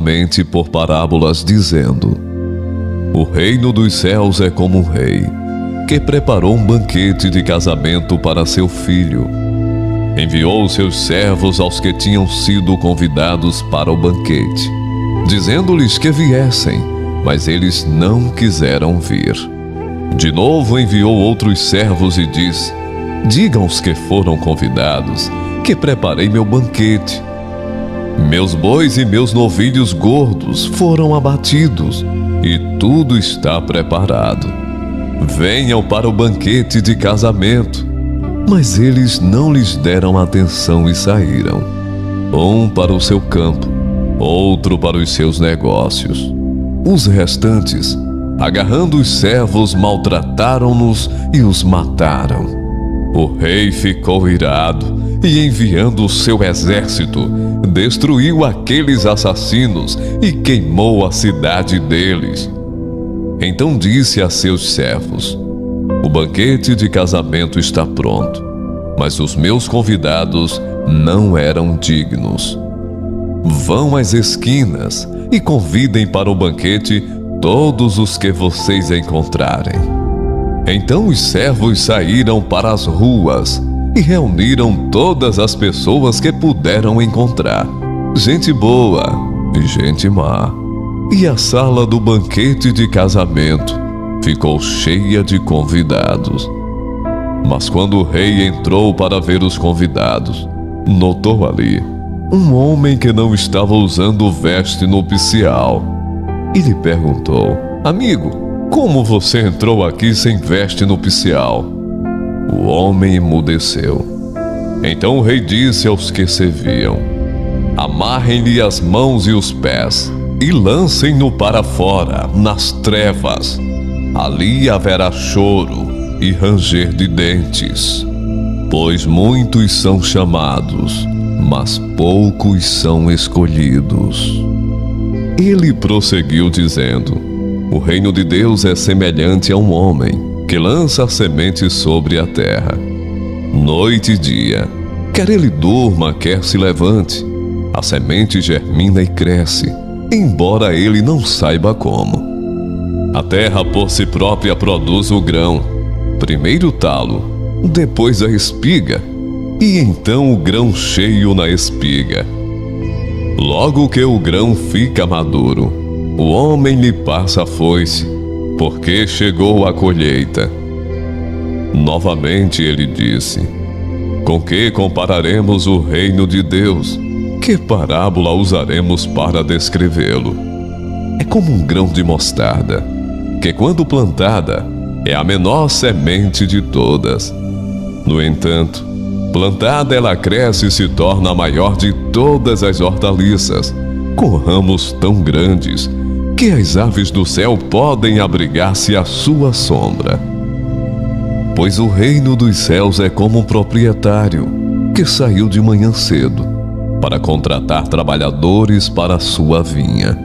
mente por parábolas, dizendo: O reino dos céus é como um rei, que preparou um banquete de casamento para seu filho. Enviou seus servos aos que tinham sido convidados para o banquete, dizendo-lhes que viessem, mas eles não quiseram vir. De novo enviou outros servos e disse: Digam aos que foram convidados que preparei meu banquete. Meus bois e meus novilhos gordos foram abatidos, e tudo está preparado. Venham para o banquete de casamento. Mas eles não lhes deram atenção e saíram, um para o seu campo, outro para os seus negócios. Os restantes, agarrando os servos, maltrataram-nos e os mataram. O rei ficou irado e, enviando o seu exército, destruiu aqueles assassinos e queimou a cidade deles. Então disse a seus servos: O banquete de casamento está pronto, mas os meus convidados não eram dignos. Vão às esquinas e convidem para o banquete todos os que vocês encontrarem. Então os servos saíram para as ruas e reuniram todas as pessoas que puderam encontrar, gente boa e gente má. E a sala do banquete de casamento ficou cheia de convidados. Mas quando o rei entrou para ver os convidados, notou ali um homem que não estava usando veste nupcial. E lhe perguntou: Amigo, como você entrou aqui sem veste nupcial? O homem emudeceu. Então o rei disse aos que serviam: Amarrem-lhe as mãos e os pés e lancem-no para fora, nas trevas. Ali haverá choro e ranger de dentes, pois muitos são chamados, mas poucos são escolhidos. Ele prosseguiu dizendo: O reino de Deus é semelhante a um homem que lança a semente sobre a terra. Noite e dia, quer ele durma, quer se levante, a semente germina e cresce, embora ele não saiba como. A terra por si própria produz o grão, primeiro o talo, depois a espiga, e então o grão cheio na espiga. Logo que o grão fica maduro, o homem lhe passa a foice, porque chegou a colheita. Novamente ele disse: Com que compararemos o reino de Deus? Que parábola usaremos para descrevê-lo? É como um grão de mostarda, que quando plantada é a menor semente de todas. No entanto, plantada ela cresce e se torna a maior de todas as hortaliças, com ramos tão grandes que as aves do céu podem abrigar-se à sua sombra. Pois o reino dos céus é como um proprietário que saiu de manhã cedo para contratar trabalhadores para a sua vinha.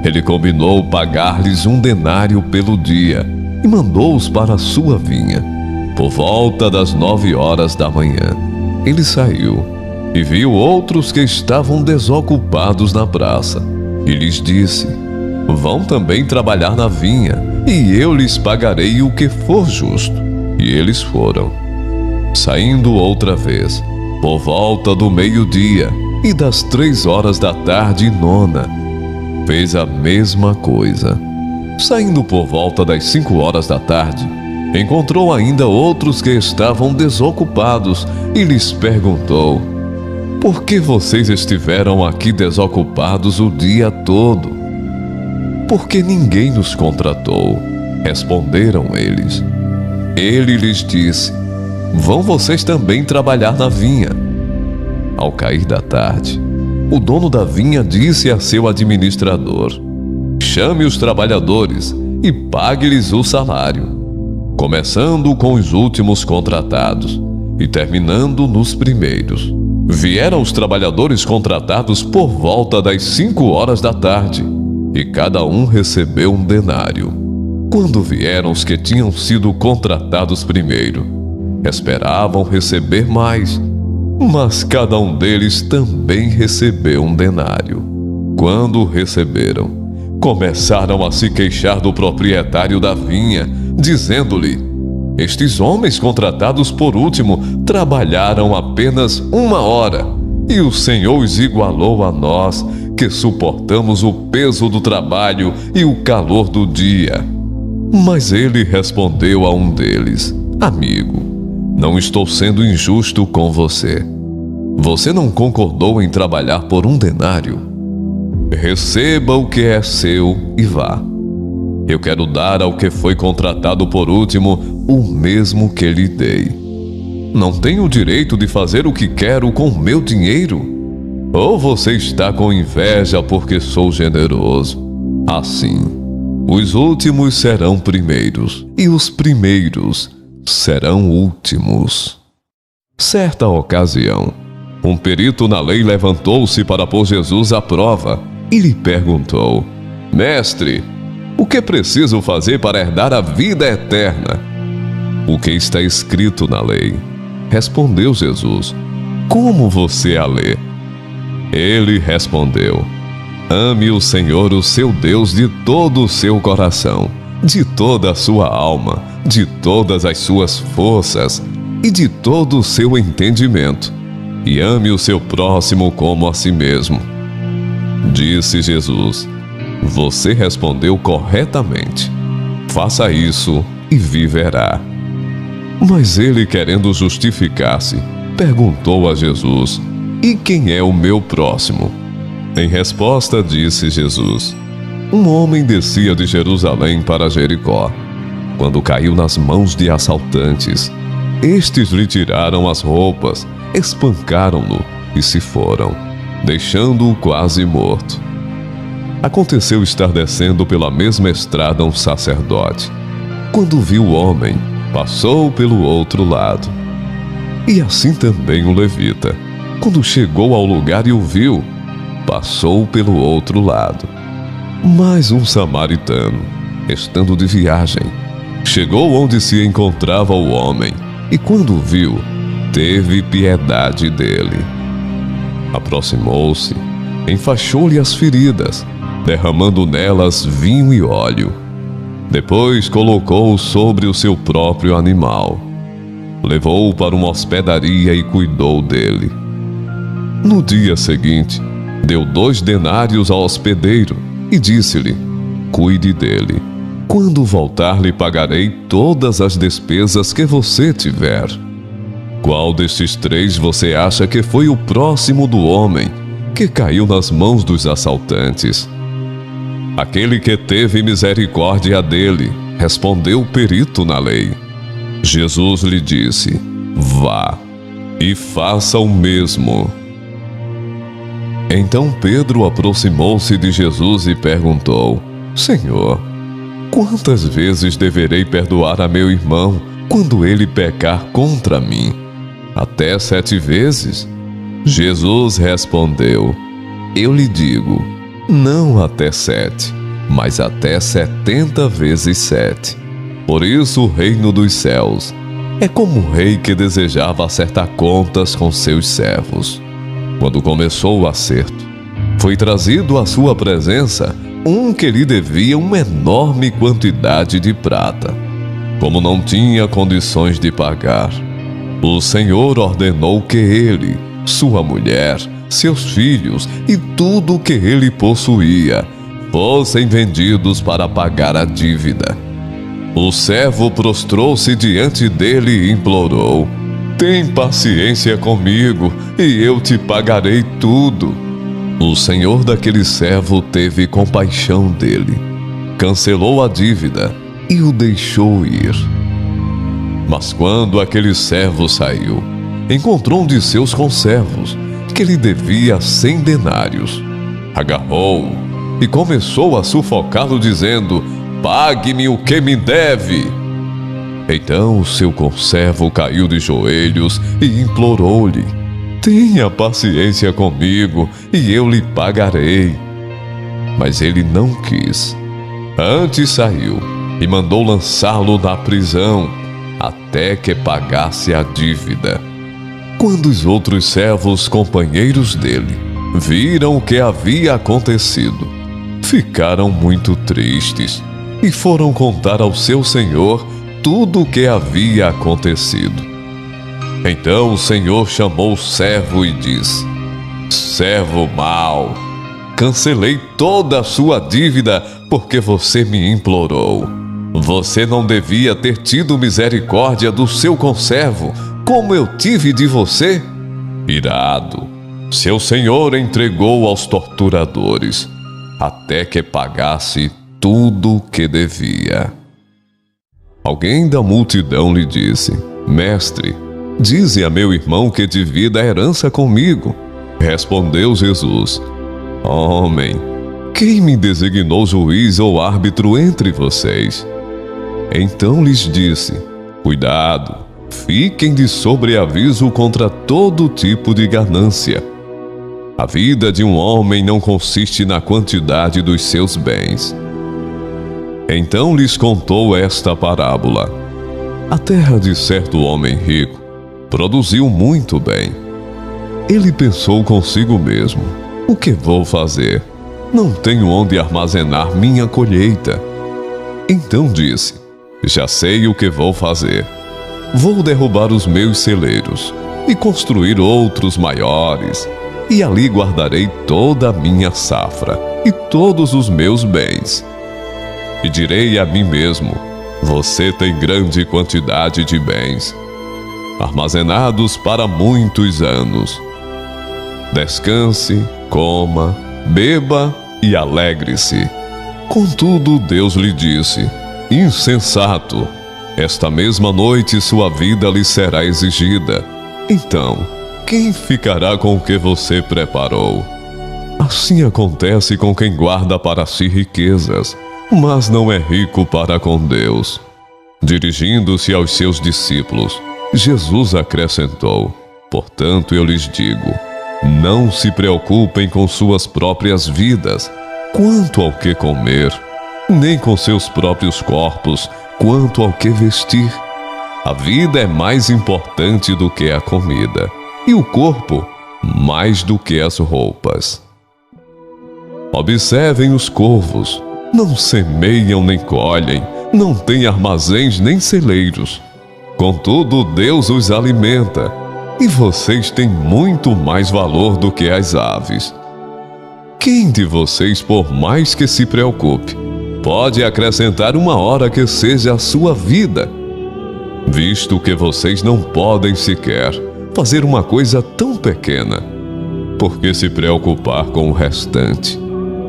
Ele combinou pagar-lhes 1 denário pelo dia e mandou-os para a sua vinha. Por volta das 9 horas da manhã, ele saiu e viu outros que estavam desocupados na praça, e lhes disse: Vão também trabalhar na vinha, e eu lhes pagarei o que for justo. E eles foram. Saindo outra vez, por volta do meio-dia e das 3 horas da tarde e 9, fez a mesma coisa. Saindo por volta das 5 horas da tarde, encontrou ainda outros que estavam desocupados e lhes perguntou: Por que vocês estiveram aqui desocupados o dia todo? Porque ninguém nos contratou, responderam eles. Ele lhes disse: Vão vocês também trabalhar na vinha. Ao cair da tarde, o dono da vinha disse a seu administrador: Chame os trabalhadores e pague-lhes o salário, começando com os últimos contratados e terminando nos primeiros. Vieram os trabalhadores contratados por volta das 5 horas da tarde, e cada um recebeu 1 denário. Quando vieram os que tinham sido contratados primeiro, esperavam receber mais, mas cada um deles também recebeu 1 denário. Quando o receberam, começaram a se queixar do proprietário da vinha, dizendo-lhe: estes homens contratados por último trabalharam apenas 1 hora, e o Senhor os igualou a nós, que suportamos o peso do trabalho e o calor do dia. Mas ele respondeu a um deles: amigo, não estou sendo injusto com você. Você não concordou em trabalhar por 1 denário? Receba o que é seu e vá. Eu quero dar ao que foi contratado por último o mesmo que lhe dei. Não tenho o direito de fazer o que quero com o meu dinheiro? Ou você está com inveja porque sou generoso? Assim, os últimos serão primeiros, e os primeiros serão últimos. Certa ocasião, um perito na lei levantou-se para pôr Jesus à prova e lhe perguntou: Mestre, o que preciso fazer para herdar a vida eterna? O que está escrito na lei? Respondeu Jesus: como você a lê? Ele respondeu: ame o Senhor, o seu Deus, de todo o seu coração, de toda a sua alma, de todas as suas forças e de todo o seu entendimento, e ame o seu próximo como a si mesmo. Disse Jesus: você respondeu corretamente. Faça isso e viverá. Mas ele, querendo justificar-se, perguntou a Jesus: e quem é o meu próximo? Em resposta, disse Jesus: um homem descia de Jerusalém para Jericó, quando caiu nas mãos de assaltantes. Estes lhe tiraram as roupas, espancaram-no e se foram, deixando-o quase morto. Aconteceu estar descendo pela mesma estrada um sacerdote. Quando viu o homem, passou pelo outro lado. E assim também o levita, quando chegou ao lugar e o viu, passou pelo outro lado. Mas um samaritano, estando de viagem, chegou onde se encontrava o homem, e quando o viu, teve piedade dele. Aproximou-se, enfaixou-lhe as feridas, derramando nelas vinho e óleo. Depois colocou-o sobre o seu próprio animal. Levou-o para uma hospedaria e cuidou dele. No dia seguinte, deu 2 denários ao hospedeiro e disse-lhe: cuide dele. Quando voltar, lhe pagarei todas as despesas que você tiver. Qual destes 3 você acha que foi o próximo do homem que caiu nas mãos dos assaltantes? Aquele que teve misericórdia dele, respondeu o perito na lei. Jesus lhe disse: vá e faça o mesmo. Então Pedro aproximou-se de Jesus e perguntou: Senhor, quantas vezes deverei perdoar a meu irmão quando ele pecar contra mim? Até 7 vezes? Jesus respondeu: eu lhe digo, não até 7, mas até 70 vezes 7. Por isso o reino dos céus é como um rei que desejava acertar contas com seus servos. Quando começou o acerto, foi trazido à sua presença um que lhe devia uma enorme quantidade de prata. Como não tinha condições de pagar, o Senhor ordenou que ele, sua mulher, seus filhos e tudo o que ele possuía fossem vendidos para pagar a dívida. O servo prostrou-se diante dele e implorou: tem paciência comigo e eu te pagarei tudo. O senhor daquele servo teve compaixão dele, cancelou a dívida e o deixou ir. Mas quando aquele servo saiu, encontrou um de seus conservos, que lhe devia 100 denários. Agarrou-o e começou a sufocá-lo, dizendo: pague-me o que me deve. Então o seu conservo caiu de joelhos e implorou-lhe: tenha paciência comigo e eu lhe pagarei. Mas ele não quis. Antes saiu e mandou lançá-lo na prisão, até que pagasse a dívida. Quando os outros servos, companheiros dele, viram o que havia acontecido. Ficaram muito tristes e foram contar ao seu senhor tudo o que havia acontecido. Então o senhor chamou o servo e disse: servo mau, cancelei toda a sua dívida porque você me implorou. Você não devia ter tido misericórdia do seu conservo, como eu tive de você? Irado, seu senhor entregou aos torturadores, até que pagasse tudo o que devia. Alguém da multidão lhe disse: mestre, dize a meu irmão que divida a herança comigo. Respondeu Jesus: homem, quem me designou juiz ou árbitro entre vocês? Então lhes disse: cuidado, fiquem de sobreaviso contra todo tipo de ganância. A vida de um homem não consiste na quantidade dos seus bens. Então lhes contou esta parábola: a terra de certo homem rico produziu muito bem. Ele pensou consigo mesmo: o que vou fazer? Não tenho onde armazenar minha colheita. Então disse: já sei o que vou fazer. Vou derrubar os meus celeiros e construir outros maiores, e ali guardarei toda a minha safra e todos os meus bens. E direi a mim mesmo: você tem grande quantidade de bens, armazenados para muitos anos. Descanse, coma, beba e alegre-se. Contudo, Deus lhe disse: insensato, esta mesma noite sua vida lhe será exigida. Então, quem ficará com o que você preparou? Assim acontece com quem guarda para si riquezas, mas não é rico para com Deus. Dirigindo-se aos seus discípulos, Jesus acrescentou: portanto eu lhes digo, não se preocupem com suas próprias vidas, quanto ao que comer, nem com seus próprios corpos, quanto ao que vestir. A vida é mais importante do que a comida, e o corpo mais do que as roupas. Observem os corvos: não semeiam nem colhem, não têm armazéns nem celeiros. Contudo, Deus os alimenta, e vocês têm muito mais valor do que as aves. Quem de vocês, por mais que se preocupe, pode acrescentar uma hora que seja a sua vida? Visto que vocês não podem sequer fazer uma coisa tão pequena, por que se preocupar com o restante?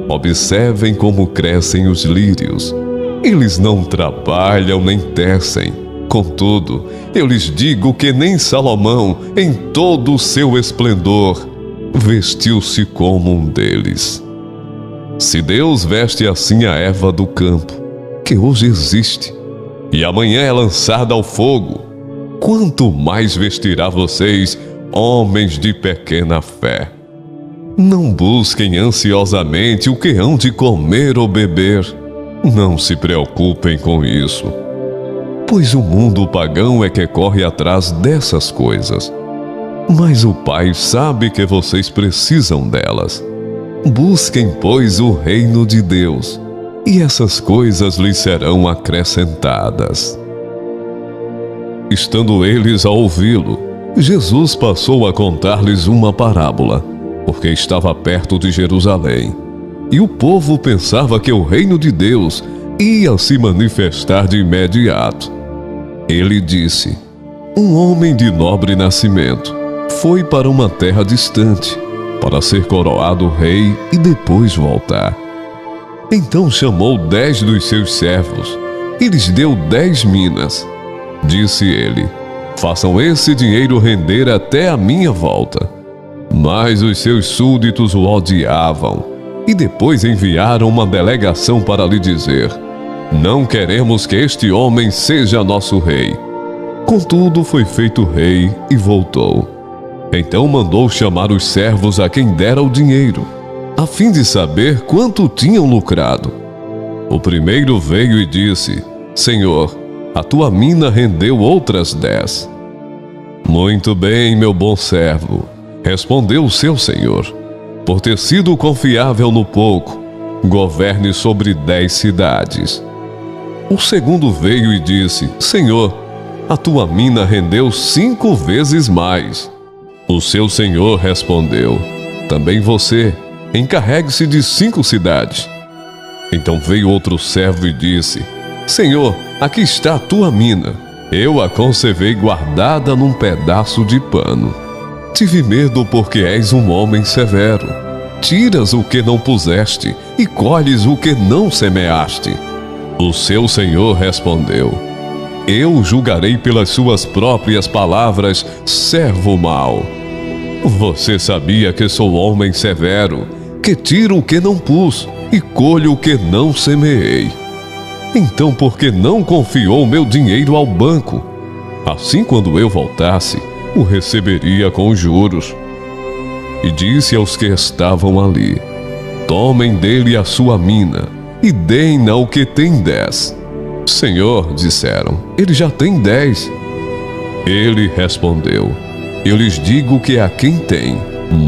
Observem como crescem os lírios. Eles não trabalham nem tecem. Contudo, eu lhes digo que nem Salomão, em todo o seu esplendor, vestiu-se como um deles. Se Deus veste assim a erva do campo, que hoje existe, e amanhã é lançada ao fogo, quanto mais vestirá vocês, homens de pequena fé. Não busquem ansiosamente o que hão de comer ou beber. Não se preocupem com isso, pois o mundo pagão é que corre atrás dessas coisas. Mas o Pai sabe que vocês precisam delas. Busquem, pois, o reino de Deus, e essas coisas lhes serão acrescentadas. Estando eles a ouvi-lo, Jesus passou a contar-lhes uma parábola, porque estava perto de Jerusalém, e o povo pensava que o reino de Deus ia se manifestar de imediato. Ele disse: um homem de nobre nascimento foi para uma terra distante, para ser coroado rei e depois voltar. Então chamou 10 dos seus servos e lhes deu 10 minas. Disse ele: façam esse dinheiro render até a minha volta. Mas os seus súditos o odiavam e depois enviaram uma delegação para lhe dizer: não queremos que este homem seja nosso rei. Contudo, foi feito rei e voltou. Então mandou chamar os servos a quem dera o dinheiro, a fim de saber quanto tinham lucrado. O primeiro veio e disse: Senhor, a tua mina rendeu outras 10. Muito bem, meu bom servo, respondeu o seu senhor. Por ter sido confiável no pouco, governe sobre 10 cidades. O segundo veio e disse: Senhor, a tua mina rendeu 5 vezes mais. O seu senhor respondeu: também você, encarregue-se de 5 cidades. Então veio outro servo e disse: Senhor, aqui está a tua mina. Eu a conservei guardada num pedaço de pano. Tive medo porque és um homem severo. Tiras o que não puseste e colhes o que não semeaste. O seu senhor respondeu: eu julgarei pelas suas próprias palavras, servo mau. Você sabia que sou homem severo, que tiro o que não pus e colho o que não semeei. Então por que não confiou meu dinheiro ao banco? Assim, quando eu voltasse, o receberia com juros. E disse aos que estavam ali: tomem dele a sua mina e deem-na ao que tem 10. Senhor, disseram, ele já tem 10. Ele respondeu: eu lhes digo que a quem tem,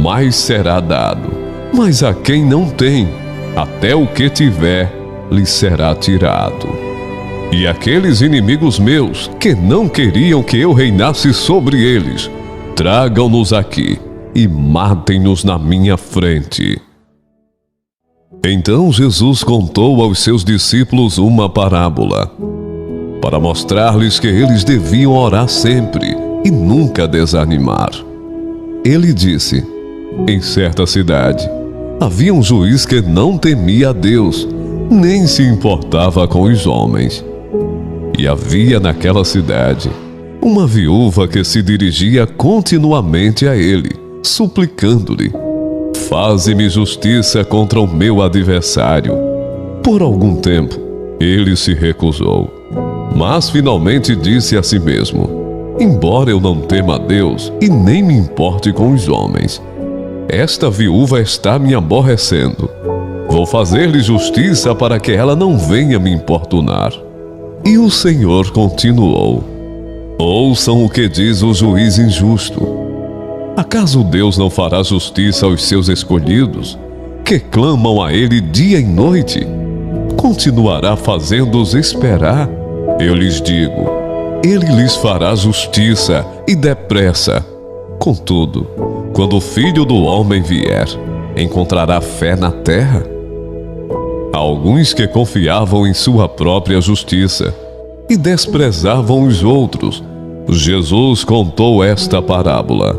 mais será dado, mas a quem não tem, até o que tiver, lhe será tirado. E aqueles inimigos meus, que não queriam que eu reinasse sobre eles, tragam-nos aqui e matem-nos na minha frente. Então Jesus contou aos seus discípulos uma parábola, para mostrar-lhes que eles deviam orar sempre e nunca desanimar. Ele disse: em certa cidade havia um juiz que não temia a Deus, nem se importava com os homens. E havia naquela cidade uma viúva que se dirigia continuamente a ele, suplicando-lhe: faze-me justiça contra o meu adversário. Por algum tempo, ele se recusou, mas finalmente disse a si mesmo: embora eu não tema a Deus e nem me importe com os homens, esta viúva está me aborrecendo. Vou fazer-lhe justiça para que ela não venha me importunar. E o Senhor continuou: ouçam o que diz o juiz injusto. Acaso Deus não fará justiça aos seus escolhidos, que clamam a Ele dia e noite? Continuará fazendo-os esperar? Eu lhes digo, Ele lhes fará justiça e depressa. Contudo, quando o Filho do Homem vier, encontrará fé na terra? Alguns que confiavam em sua própria justiça e desprezavam os outros, Jesus contou esta parábola.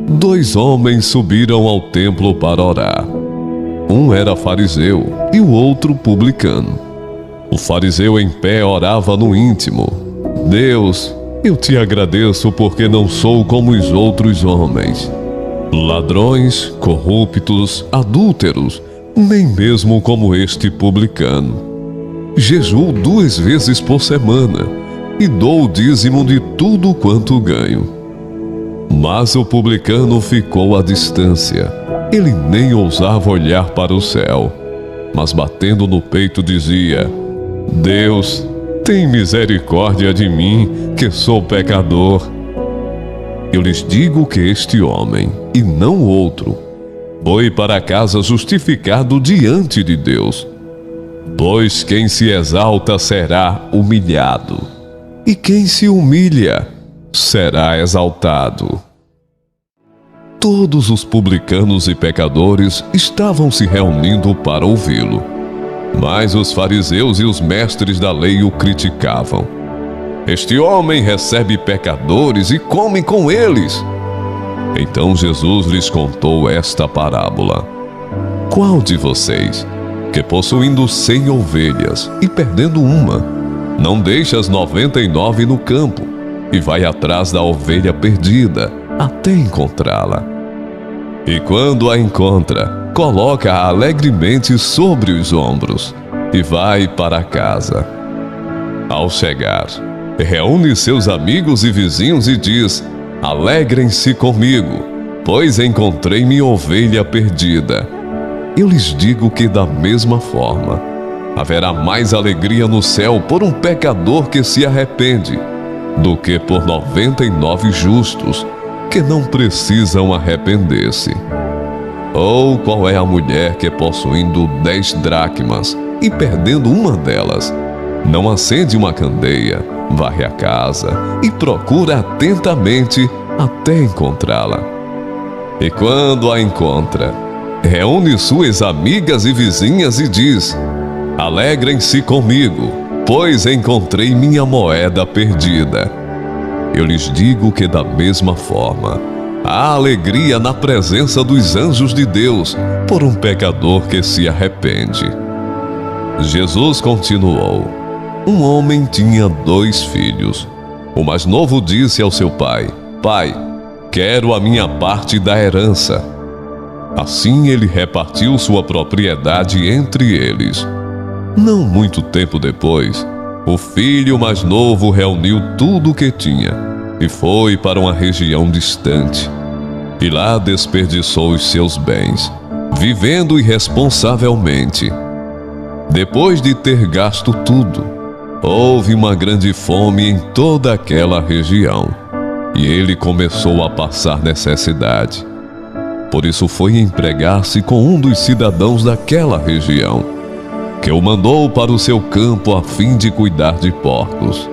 2 homens subiram ao templo para orar. Um era fariseu e o outro publicano. O fariseu em pé orava no íntimo: Deus, eu te agradeço porque não sou como os outros homens, ladrões, corruptos, adúlteros, nem mesmo como este publicano. Jejuo 2 vezes por semana e dou o dízimo de tudo quanto ganho. Mas o publicano ficou à distância. Ele nem ousava olhar para o céu, mas batendo no peito dizia: Deus, tem misericórdia de mim, que sou pecador. Eu lhes digo que este homem, e não outro, foi para casa justificado diante de Deus. Pois quem se exalta será humilhado, e quem se humilha será exaltado. Todos os publicanos e pecadores estavam se reunindo para ouvi-lo, mas os fariseus e os mestres da lei o criticavam. Este homem recebe pecadores e come com eles. Então Jesus lhes contou esta parábola: qual de vocês, que possuindo 100 ovelhas e perdendo uma, não deixa as 99 no campo e vai atrás da ovelha perdida até encontrá-la? E quando a encontra, coloca-a alegremente sobre os ombros e vai para casa. Ao chegar, reúne seus amigos e vizinhos e diz: alegrem-se comigo, pois encontrei minha ovelha perdida. Eu lhes digo que da mesma forma, haverá mais alegria no céu por um pecador que se arrepende, do que por 99 justos, que não precisam arrepender-se. Ou qual é a mulher que, possuindo 10 dracmas e perdendo uma delas, não acende uma candeia, varre a casa e procura atentamente até encontrá-la? E quando a encontra, reúne suas amigas e vizinhas e diz: alegrem-se comigo, pois encontrei minha moeda perdida. Eu lhes digo que da mesma forma, há alegria na presença dos anjos de Deus por um pecador que se arrepende. Jesus continuou: um homem tinha 2 filhos. O mais novo disse ao seu pai: pai, quero a minha parte da herança. Assim ele repartiu sua propriedade entre eles. Não muito tempo depois, o filho mais novo reuniu tudo o que tinha e foi para uma região distante. E lá desperdiçou os seus bens, vivendo irresponsavelmente. Depois de ter gasto tudo, houve uma grande fome em toda aquela região, e ele começou a passar necessidade. Por isso foi empregar-se com um dos cidadãos daquela região, que o mandou para o seu campo a fim de cuidar de porcos.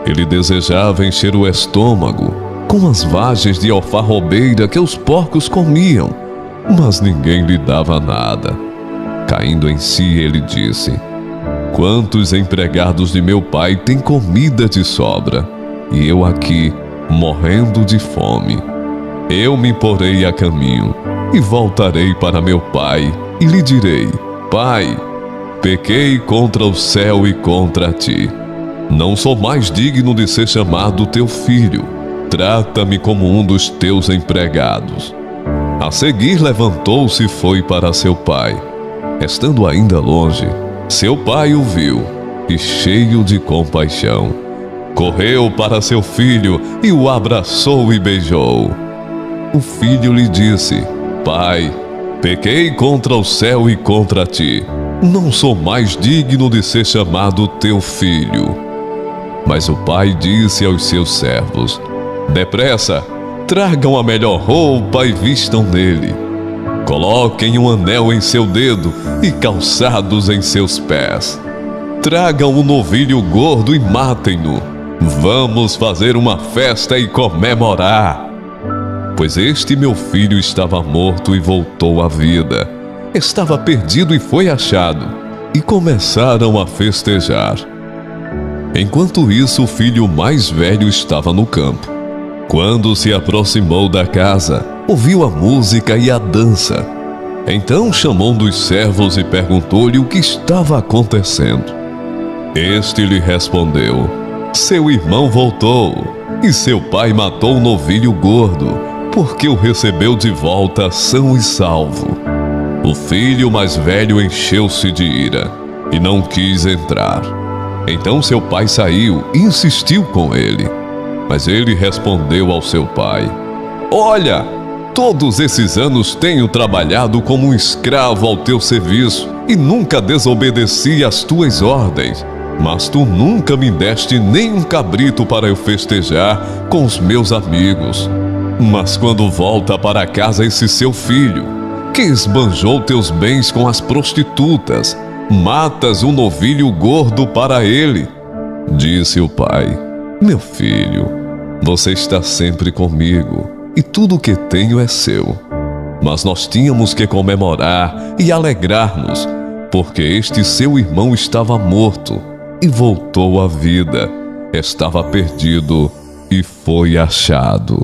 Ele desejava encher o estômago com as vagens de alfarrobeira que os porcos comiam, mas ninguém lhe dava nada. Caindo em si, ele disse: quantos empregados de meu pai têm comida de sobra, e eu aqui, morrendo de fome? Eu me porei a caminho e voltarei para meu pai e lhe direi: pai, pequei contra o céu e contra ti. Não sou mais digno de ser chamado teu filho. Trata-me como um dos teus empregados. A seguir levantou-se e foi para seu pai. Estando ainda longe, seu pai o viu e, cheio de compaixão, correu para seu filho e o abraçou e beijou. O filho lhe disse: pai, pequei contra o céu e contra ti. Não sou mais digno de ser chamado teu filho. Mas o pai disse aos seus servos: depressa, tragam a melhor roupa e vistam nele. Coloquem um anel em seu dedo e calçados em seus pés. Tragam um novilho gordo e matem-no. Vamos fazer uma festa e comemorar. Pois este meu filho estava morto e voltou à vida. Estava perdido e foi achado. E começaram a festejar. Enquanto isso, o filho mais velho estava no campo. Quando se aproximou da casa, ouviu a música e a dança. Então chamou um dos servos e perguntou-lhe o que estava acontecendo. Este lhe respondeu: seu irmão voltou, e seu pai matou o novilho gordo, porque o recebeu de volta são e salvo. O filho mais velho encheu-se de ira e não quis entrar. Então seu pai saiu e insistiu com ele. Mas ele respondeu ao seu pai: olha, todos esses anos tenho trabalhado como um escravo ao teu serviço e nunca desobedeci às tuas ordens. Mas tu nunca me deste nem um cabrito para eu festejar com os meus amigos. Mas quando volta para casa esse seu filho, que esbanjou teus bens com as prostitutas, matas um novilho gordo para ele. Disse o pai: meu filho, você está sempre comigo e tudo o que tenho é seu. Mas nós tínhamos que comemorar e alegrar-nos, porque este seu irmão estava morto e voltou à vida, estava perdido e foi achado.